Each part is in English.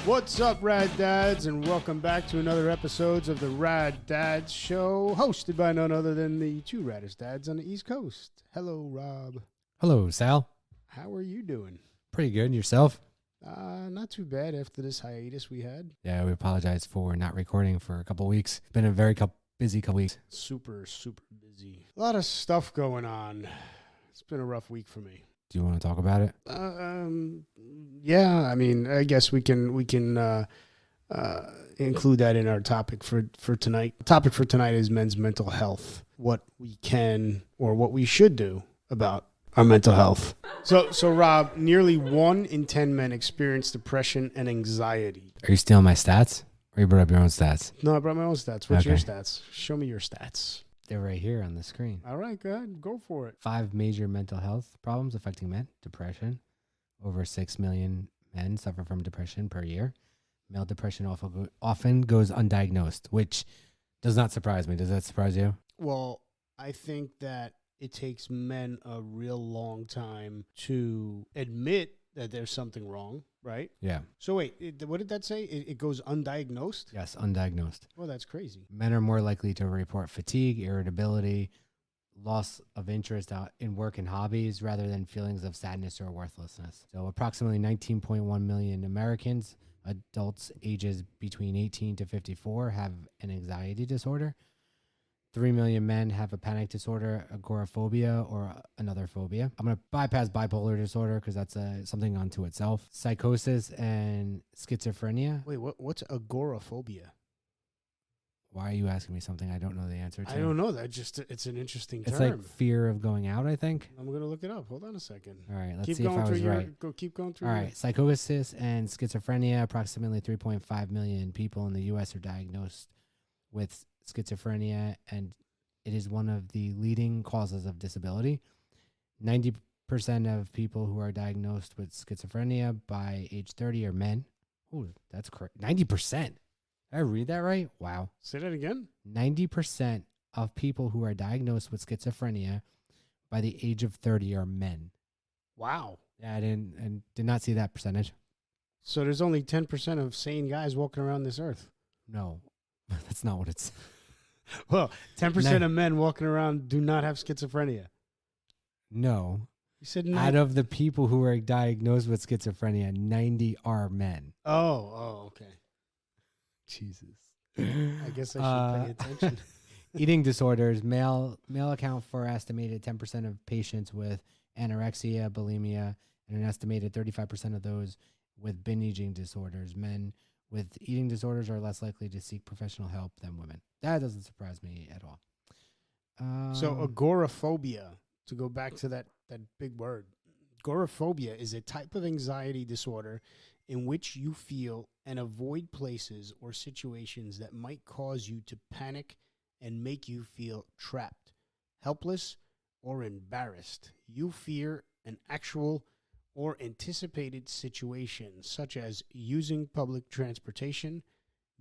What's up, Rad Dads, and welcome back to another episode of the Rad Dads Show, hosted by none other than the two raddest dads on the East Coast. Hello, Rob. Hello, Sal. How are you doing? Pretty good. And yourself? Not too bad after this hiatus we had. Yeah, we apologize for not recording for a couple weeks. Been a very busy couple weeks. Super busy. A lot of stuff going on. It's been a rough week for me. Do you want to talk about it? Yeah, I mean, I guess we can include that in our topic for tonight. The topic for tonight is men's mental health. What we can or what we should do about our mental health. So Rob, nearly 1 in 10 men experience depression and anxiety. Are you stealing my stats? Or you brought up your own stats? No, I brought my own stats. What's your Okay. stats? Show me your stats. They're right here on the screen. All right, go ahead. Go for it. 5 major mental health problems affecting men. Depression. Over 6 million men suffer from depression per year. Male depression often goes undiagnosed, which does not surprise me. Does that surprise you? Well, I think that it takes men a real long time to admit that there's something wrong, right? Yeah. So wait, what did that say? It goes undiagnosed? Yes, undiagnosed. Well, that's crazy. Men are more likely to report fatigue, irritability, loss of interest in work and hobbies rather than feelings of sadness or worthlessness. So approximately 19.1 million Americans, adults ages between 18 to 54, have an anxiety disorder. 3 million men have a panic disorder, agoraphobia, or another phobia. I'm going to bypass bipolar disorder because that's something unto itself. Psychosis and schizophrenia. Wait, what's agoraphobia? Why are you asking me something I don't know the answer to? I don't know. It's an interesting term. It's like fear of going out, I think. I'm going to look it up. Hold on a second. All right, let's Keep see if going I through was right. Keep going through. All right, psychosis and schizophrenia. Approximately 3.5 million people in the U.S. are diagnosed with schizophrenia, and it is one of the leading causes of disability. 90% of people who are diagnosed with schizophrenia by age 30 are men. Oh, that's correct. 90%. Did I read that right? Wow. Say that again. 90% of people who are diagnosed with schizophrenia by the age of 30 are men. Wow. Yeah, I did not see that percentage. So there's only 10% of sane guys walking around this earth. No, that's not what it's. Well, 10% of men walking around do not have schizophrenia. No. You said Out of the people who are diagnosed with schizophrenia, 90 are men. Oh, okay. Jesus. I guess I should pay attention. Eating disorders. Male account for estimated 10% of patients with anorexia, bulimia, and an estimated 35% of those with binge eating disorders. Men with eating disorders are less likely to seek professional help than women. That doesn't surprise me at all. So agoraphobia, to go back to that big word, agoraphobia is a type of anxiety disorder in which you feel and avoid places or situations that might cause you to panic and make you feel trapped, helpless, or embarrassed. You fear an actual or anticipated situation, such as using public transportation,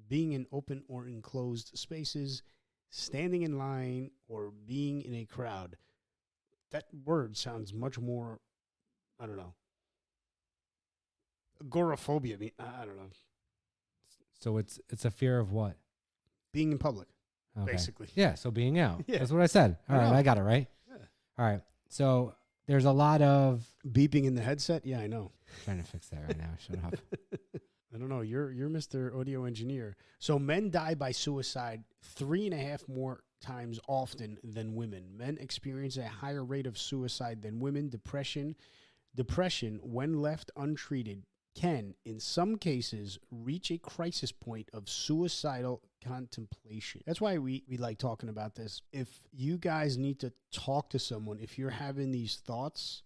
being in open or enclosed spaces, standing in line, or being in a crowd. That word sounds much more, I don't know. Agoraphobia, I don't know. So it's a fear of what? Being in public, Okay. basically. Yeah, so being out. Yeah. That's what I said. All right, I got it right. Yeah. All right. So there's a lot of Beeping in the headset? Yeah, I know. trying to fix that right now. Shut up. I don't know. You're Mr. Audio Engineer. So men die by suicide 3.5 more times often than women. Men experience a higher rate of suicide than women. Depression, when left untreated, can, in some cases, reach a crisis point of suicidal contemplation. That's why we like talking about this. If you guys need to talk to someone, if you're having these thoughts,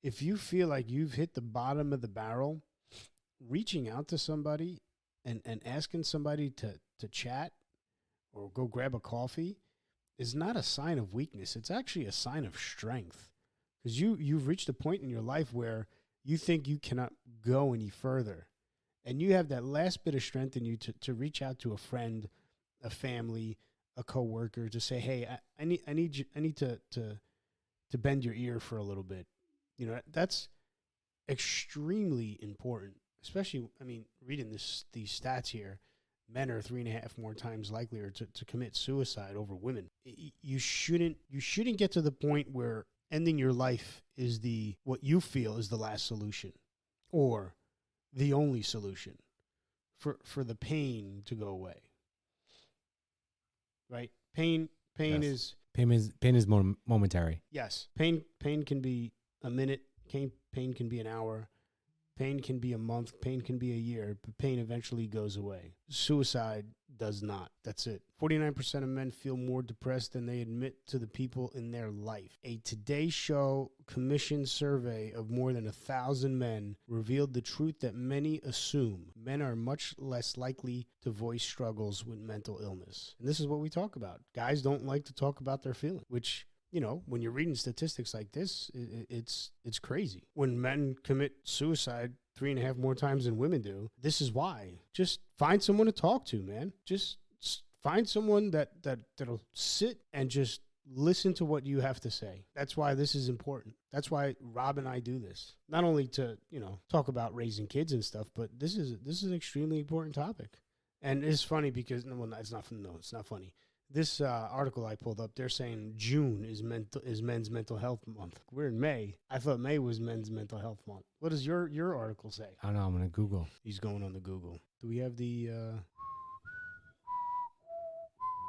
if you feel like you've hit the bottom of the barrel, reaching out to somebody and asking somebody to chat or go grab a coffee is not a sign of weakness. It's actually a sign of strength, because you've reached a point in your life where you think you cannot go any further, and you have that last bit of strength in you to reach out to a friend, a family, a coworker, to say, hey, I need to bend your ear for a little bit. You know, that's extremely important, especially, I mean, reading these stats here, men are 3.5 more times likelier to commit suicide over women. You shouldn't get to the point where ending your life is what you feel is the last solution or the only solution for the pain to go away. Right? Pain Yes. is Pain is momentary. yes. Pain can be a minute, pain can be an hour, pain can be a month, pain can be a year, but pain eventually goes away. Suicide does not. That's it. 49% of men feel more depressed than they admit to the people in their life. A Today Show commissioned survey of more than 1,000 men revealed the truth that many assume. Men are much less likely to voice struggles with mental illness. And this is what we talk about. Guys don't like to talk about their feelings, which, you know, when you're reading statistics like this, it's crazy. When men commit suicide 3.5 more times than women do, this is why. Just find someone to talk to, man. Just find someone that'll sit and just listen to what you have to say. That's why this is important. That's why Rob and I do this. Not only to, you know, talk about raising kids and stuff, but this is an extremely important topic. And it's funny because, well, it's not funny. This article I pulled up, they're saying June is Men's Mental Health Month. We're in May. I thought May was Men's Mental Health Month. What does your article say? I don't know. I'm going to Google. He's going on the Google. Do we have the...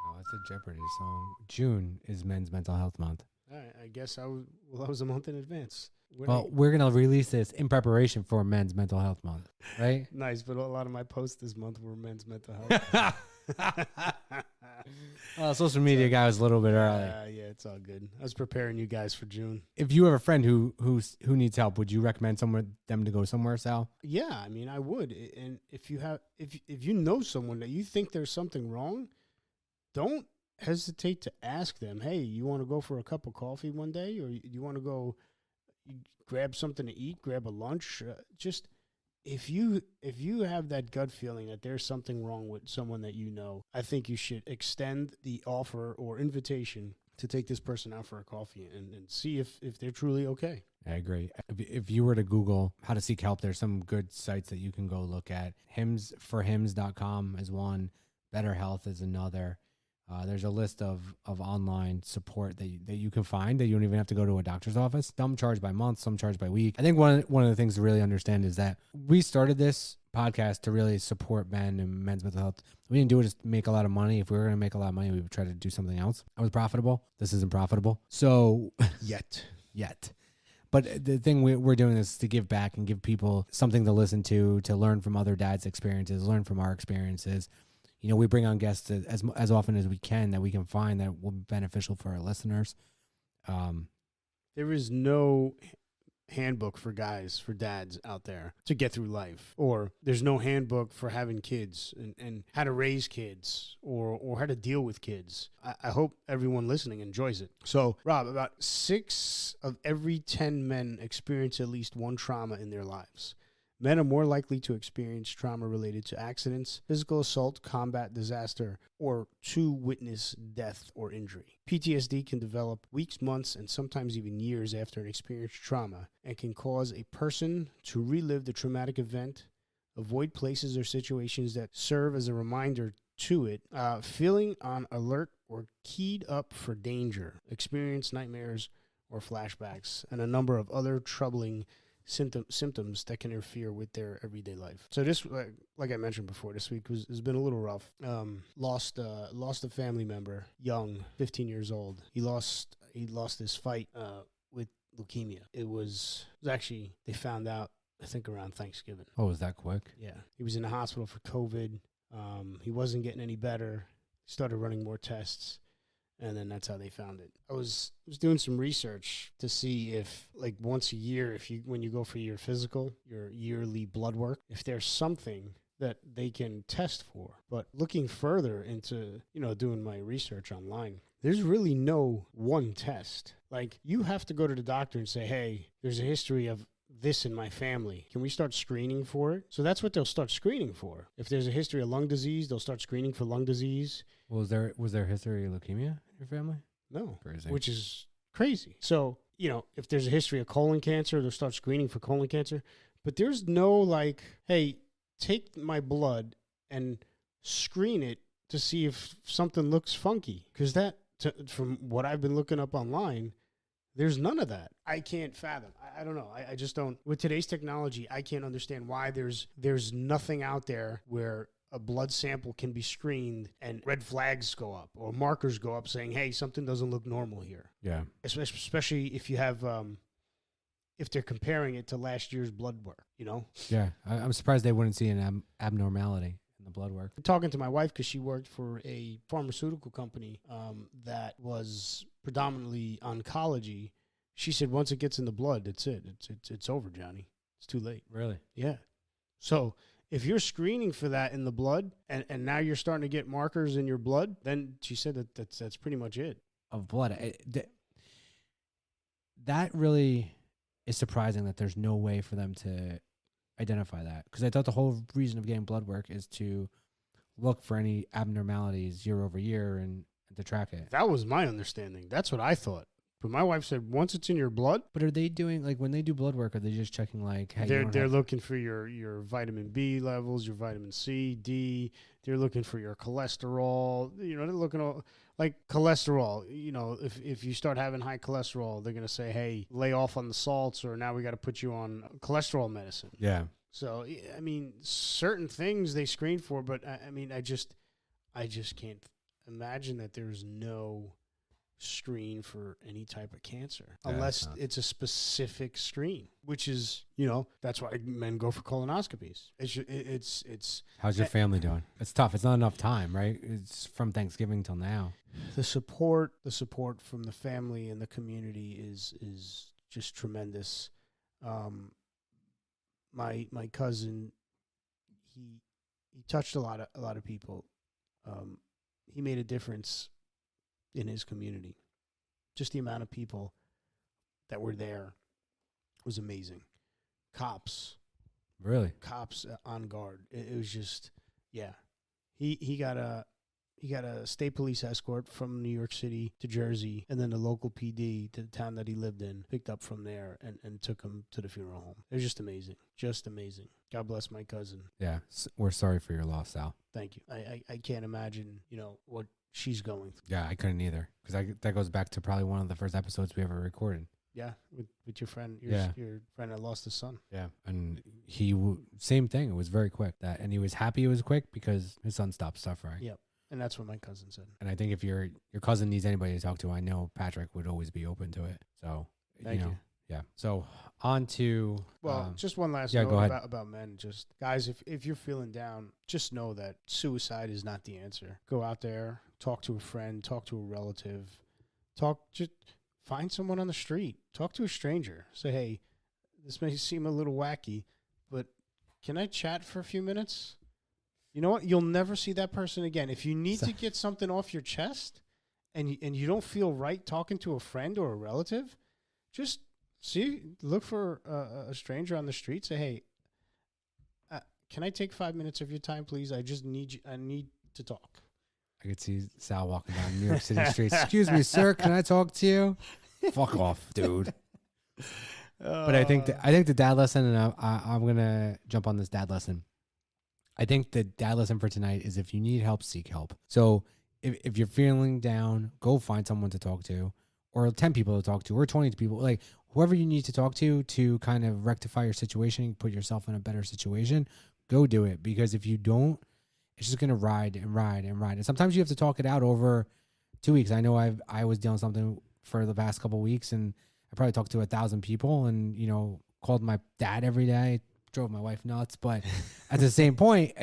No, it's a Jeopardy song. June is Men's Mental Health Month. All right, I guess I was a month in advance. We're going to release this in preparation for Men's Mental Health Month, right? Nice, but a lot of my posts this month were Men's Mental Health. Social media guy was a little bit early. Yeah, it's all good. I was preparing you guys for June. If you have a friend who needs help, would you recommend them to go somewhere, Sal? Yeah, I mean, I would. And if you know someone that you think there's something wrong, don't hesitate to ask them, hey, you want to go for a cup of coffee one day, or you want to go grab something to eat, grab a lunch? Just if you have that gut feeling that there's something wrong with someone that you know, I think you should extend the offer or invitation to take this person out for a coffee and see if they're truly okay. I agree. If you were to Google how to seek help, there's some good sites that you can go look at. Hymns.com is one. Better Health is another. There's a list of online support that you can find that you don't even have to go to a doctor's office. Some charge by month, some charge by week. I think one of the things to really understand is that we started this podcast to really support men and men's mental health. We didn't do it just to make a lot of money. If we were going to make a lot of money, we would try to do something else. That was profitable. This isn't profitable. So Yet. But the thing we're doing this is to give back and give people something to listen to learn from other dads' experiences, learn from our experiences. You know, we bring on guests as often as we can that we can find that will be beneficial for our listeners. There is no handbook for dads out there to get through life, or there's no handbook for having kids and how to raise kids or how to deal with kids. I hope everyone listening enjoys it. So, Rob, about 6 of every 10 men experience at least one trauma in their lives. Men are more likely to experience trauma related to accidents, physical assault, combat, disaster, or to witness death or injury. PTSD can develop weeks, months, and sometimes even years after an experienced trauma and can cause a person to relive the traumatic event, avoid places or situations that serve as a reminder to it, feeling on alert or keyed up for danger, experience nightmares or flashbacks, and a number of other troubling symptoms that can interfere with their everyday life. So this, like I mentioned before, this week has been a little rough. Lost a family member, young, 15 years old. He lost his fight with leukemia. It was actually, they found out, I think, around Thanksgiving. Oh, was that quick? Yeah. He was in the hospital for COVID. He wasn't getting any better. Started running more tests. And then that's how they found it. I was doing some research to see if, like, once a year, when you go for your physical, your yearly blood work, if there's something that they can test for. But looking further into, doing my research online, there's really no one test. Like, you have to go to the doctor and say, hey, there's a history of this in my family. Can we start screening for it? So that's what they'll start screening for. If there's a history of lung disease, they'll start screening for lung disease. Was there a history of leukemia in your family? No. Crazy. Which is crazy. So, if there's a history of colon cancer, they'll start screening for colon cancer. But there's no like, hey, take my blood and screen it to see if something looks funky. Because from what I've been looking up online, there's none of that. I can't fathom. I don't know. I just don't. With today's technology, I can't understand why there's nothing out there where a blood sample can be screened and red flags go up or markers go up saying, hey, something doesn't look normal here. Yeah. Especially if you have, if they're comparing it to last year's blood work, you know? Yeah. I'm surprised they wouldn't see an abnormality in the blood work. I'm talking to my wife because she worked for a pharmaceutical company that was predominantly oncology. She said, once it gets in the blood, that's it. It's over, Johnny. It's too late. Really? Yeah. So if you're screening for that in the blood and now you're starting to get markers in your blood, then she said that's pretty much it. Of blood. That really is surprising that there's no way for them to identify that. Because I thought the whole reason of getting blood work is to look for any abnormalities year over year and to track it. That was my understanding. That's what I thought. But my wife said once it's in your blood. But are they doing, like, when they do blood work, are they just checking, like, hey, they're looking for your vitamin B levels, your vitamin C, D. They're looking for your cholesterol. You know, they're looking at, like, cholesterol. You know, if you start having high cholesterol, they're going to say, hey, lay off on the salts, or now we got to put you on cholesterol medicine. Yeah. So, I mean, certain things they screen for, but I mean, I just can't imagine that there's no screen for any type of cancer unless it's a specific screen, which is, you know, that's why men go for colonoscopies. It's how's your family doing? It's tough. It's not enough time, right? It's from Thanksgiving till now. The support from the family and the community is just tremendous. My cousin, he touched a lot of people. He made a difference in his community. Just the amount of people that were there was amazing. Cops on guard. It was just, yeah. He got a state police escort from New York City to Jersey, and then the local PD to the town that he lived in picked up from there and took him to the funeral home. It was just amazing. Just amazing. God bless my cousin. Yeah, we're sorry for your loss, Sal. Thank you. I can't imagine, you know, what she's going through. Yeah, I couldn't either, because that goes back to probably one of the first episodes we ever recorded. Yeah, with your friend, your friend that lost his son. Yeah, and same thing. It was very quick. And he was happy it was quick because his son stopped suffering. Yep, and that's what my cousin said. And I think if your cousin needs anybody to talk to, I know Patrick would always be open to it. So Thank you. Yeah. So on to just one last note about men. Just guys, if you're feeling down, just know that suicide is not the answer. Go out there, talk to a friend, talk to a relative, just find someone on the street, talk to a stranger. Say, hey, this may seem a little wacky, but can I chat for a few minutes? You know what? You'll never see that person again. If you need to get something off your chest and you don't feel right talking to a friend or a relative, just look for a stranger on the street. Say, hey, can I take 5 minutes of your time, please? I just need you. I need to talk. I could see Sal walking down New York City streets. Excuse me, sir. Can I talk to you? Fuck off, dude. But I think the dad lesson, and I'm gonna jump on this dad lesson. I think the dad lesson for tonight is if you need help, seek help. So if you're feeling down, go find someone to talk to, or 10 people to talk to, or 20 people, like whoever you need to talk to kind of rectify your situation, put yourself in a better situation. Go do it, because if you don't, it's just gonna ride and ride and ride. And sometimes you have to talk it out over 2 weeks. I know I was dealing with something for the past couple of weeks, and I probably talked to 1,000 people, and called my dad every day, drove my wife nuts. But at the same point,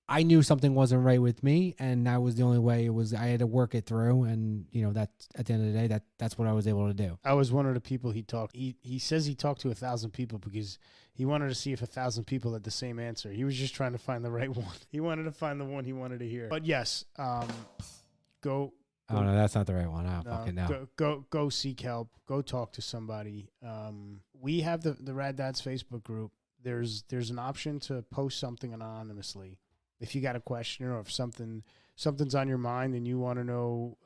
I knew something wasn't right with me, and that was the only way. I had to work it through, and that at the end of the day, that's what I was able to do. I was one of the people he talked. He says he talked to 1,000 people because he wanted to see if 1,000 people had the same answer. He was just trying to find the right one. He wanted to find the one he wanted to hear. But yes, go. Oh no, that's not the right one. Fucking no. Go seek help. Go talk to somebody. We have the Rad Dads Facebook group. There's an option to post something anonymously. If you got a question, or if something's on your mind and you want to know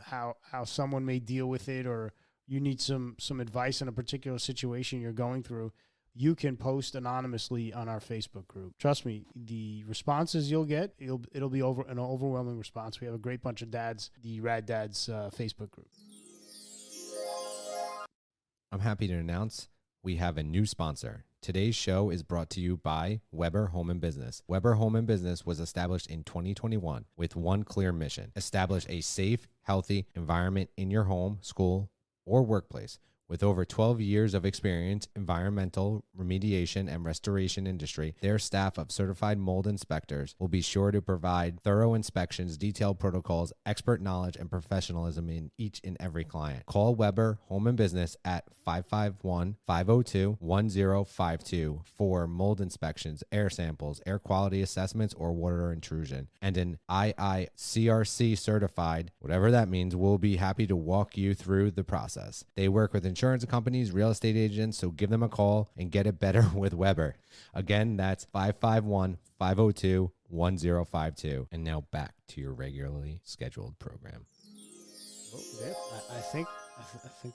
how someone may deal with it, or you need some advice in a particular situation you're going through, you can post anonymously on our Facebook group. Trust me, the responses you'll get, it'll be an overwhelming response. We have a great bunch of dads, the Rad Dads Facebook group. I'm happy to announce we have a new sponsor. Today's show is brought to you by Weber Home and Business. Weber Home and Business was established in 2021 with one clear mission: establish a safe, healthy environment in your home, school, or workplace. With over 12 years of experience, environmental remediation and restoration industry, their staff of certified mold inspectors will be sure to provide thorough inspections, detailed protocols, expert knowledge, and professionalism in each and every client. Call Weber Home and Business at 551-502-1052 for mold inspections, air samples, air quality assessments, or water intrusion. And an IICRC certified, whatever that means, will be happy to walk you through the process. They work with insurance companies, real estate agents, so give them a call and get it better with Weber. Again, that's 551-502-1052. And now back to your regularly scheduled program. Oh, yeah, I think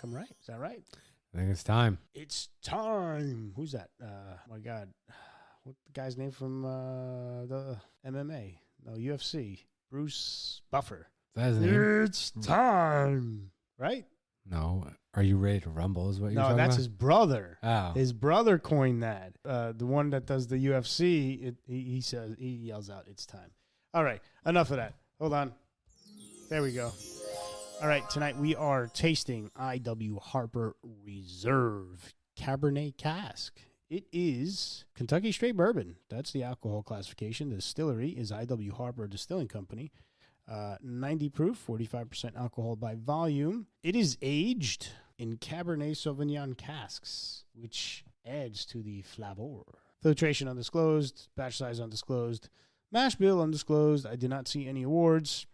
I'm right. Is that right? I think it's time. It's time. Who's that? My God, what the guy's name from the MMA? No, UFC. Bruce Buffer. Is that his name? It's time. Right? No. Are you ready to rumble? Is what you're talking No, that's about? his brother. Oh. His brother coined that. The one that does the UFC, he yells out, "It's time." All right, enough of that. Hold on. There we go. All right, tonight we are tasting IW Harper Reserve Cabernet Cask. It is Kentucky Straight Bourbon. That's the alcohol classification. The distillery is IW Harper Distilling Company. 90 proof, 45% alcohol by volume. It is aged in Cabernet Sauvignon casks, which adds to the flavor. Filtration undisclosed, batch size undisclosed, mash bill undisclosed. I did not see any awards.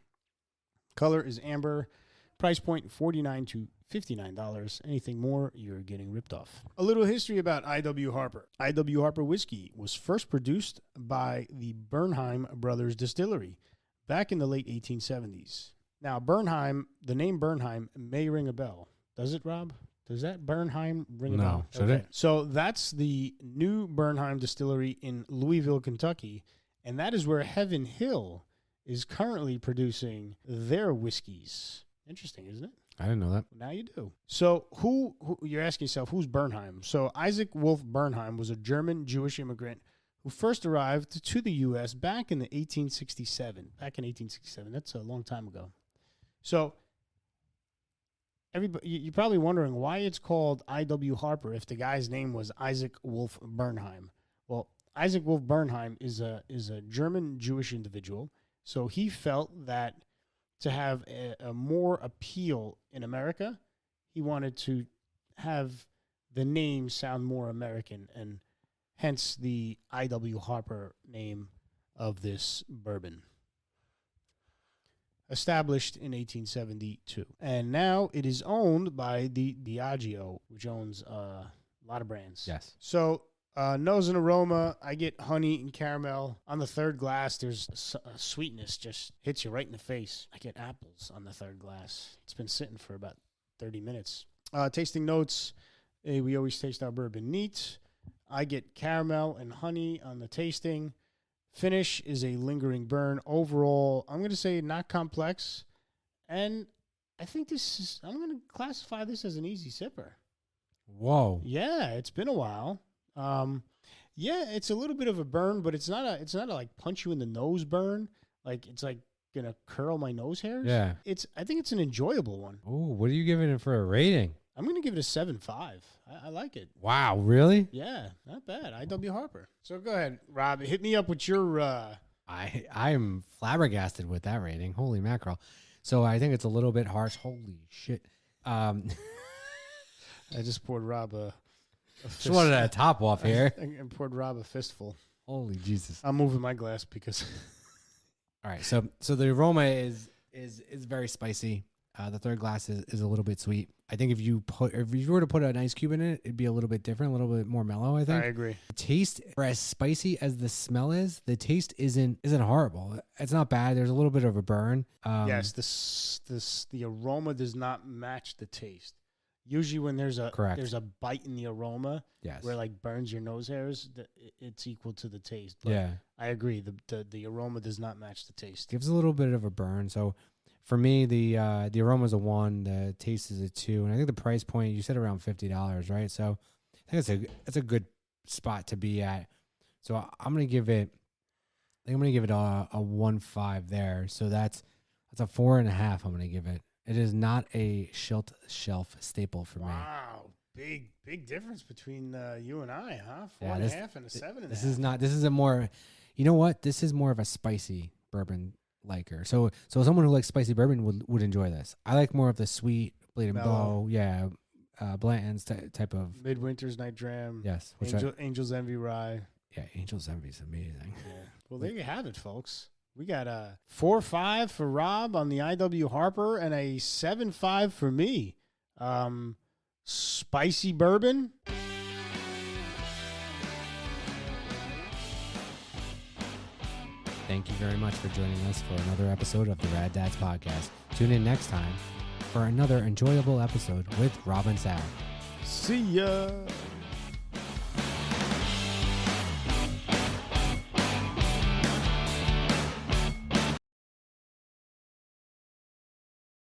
Color is amber. Price point $49 to $59. Anything more, you're getting ripped off. A little history about IW Harper. IW Harper whiskey was first produced by the Bernheim Brothers Distillery back in the late 1870s. Now, Bernheim, the name Bernheim may ring a bell. Does it, Rob? Does that Bernheim ring a bell? No, should it? So that's the new Bernheim Distillery in Louisville, Kentucky, and that is where Heaven Hill is currently producing their whiskeys. Interesting, isn't it? I didn't know that. Now you do. So who you're asking yourself, who's Bernheim? So Isaac Wolf Bernheim was a German Jewish immigrant who first arrived to the U.S. back in 1867. Back in 1867. That's a long time ago. So everybody, you're probably wondering why it's called IW Harper if the guy's name was Isaac Wolf Bernheim. Well, Isaac Wolf Bernheim is a German Jewish individual. So he felt that to have a more appeal in America, he wanted to have the name sound more American, and hence the IW Harper name of this bourbon. Established in 1872. And now it is owned by the Diageo, which owns a lot of brands. Yes. So, nose and aroma, I get honey and caramel. On the third glass, there's a sweetness just hits you right in the face. I get apples on the third glass. It's been sitting for about 30 minutes. Tasting notes, we always taste our bourbon neat. I get caramel and honey on the tasting. Finish is a lingering burn. Overall, I'm going to say not complex. And I think I'm going to classify this as an easy sipper. Whoa. Yeah, it's been a while. Yeah, it's a little bit of a burn, but it's not a like punch you in the nose burn. Like it's like gonna curl my nose hairs. Yeah. I think it's an enjoyable one. Oh, what are you giving it for a rating? I'm gonna give it a 7.5. I like it. Wow, really? Yeah, not bad. IW Harper. So go ahead, Rob. Hit me up with your. I'm flabbergasted with that rating. Holy mackerel! So I think it's a little bit harsh. Holy shit! I just poured Rob a just wanted a top off here. I poured Rob a fistful. Holy Jesus! I'm moving my glass because. All right, so the aroma is very spicy. The third glass is a little bit sweet. I think if you were to put an ice cube in it, it'd be a little bit different, a little bit more mellow. I think. I agree. The taste, for as spicy as the smell is, the taste isn't horrible. It's not bad. There's a little bit of a burn. Yes, the aroma does not match the taste. Usually when there's a Correct. there's a bite in the aroma Yes. where like burns your nose hairs, it's equal to the taste. But Yeah. I agree. The aroma does not match the taste. Gives a little bit of a burn. So for me, the aroma is a 1, the taste is a 2, and I think the price point, you said around $50, right? So I think it's a good spot to be at. So I'm gonna give it a 1.5 there. So that's a 4.5. I'm gonna give it. It is not a shelf staple for me. Wow, big difference between you and I, huh? Yeah, 4.5 and a 7.5. This is not. This is a more. You know what? This is more of a spicy bourbon liker. So someone who likes spicy bourbon would enjoy this. I like more of the sweet Blade and Mellow. Bow. Yeah, Blanton's type of. Midwinter's Night Dram. Yes. Which Angel's Envy Rye. yeah, Angel's Envy is amazing. Yeah. Well, there you have it, folks. We got a 4.5 for Rob on the IW Harper and a 7.5 for me. Spicy bourbon. Thank you very much for joining us for another episode of the Rad Dads Podcast. Tune in next time for another enjoyable episode with Rob and Sarah. See ya.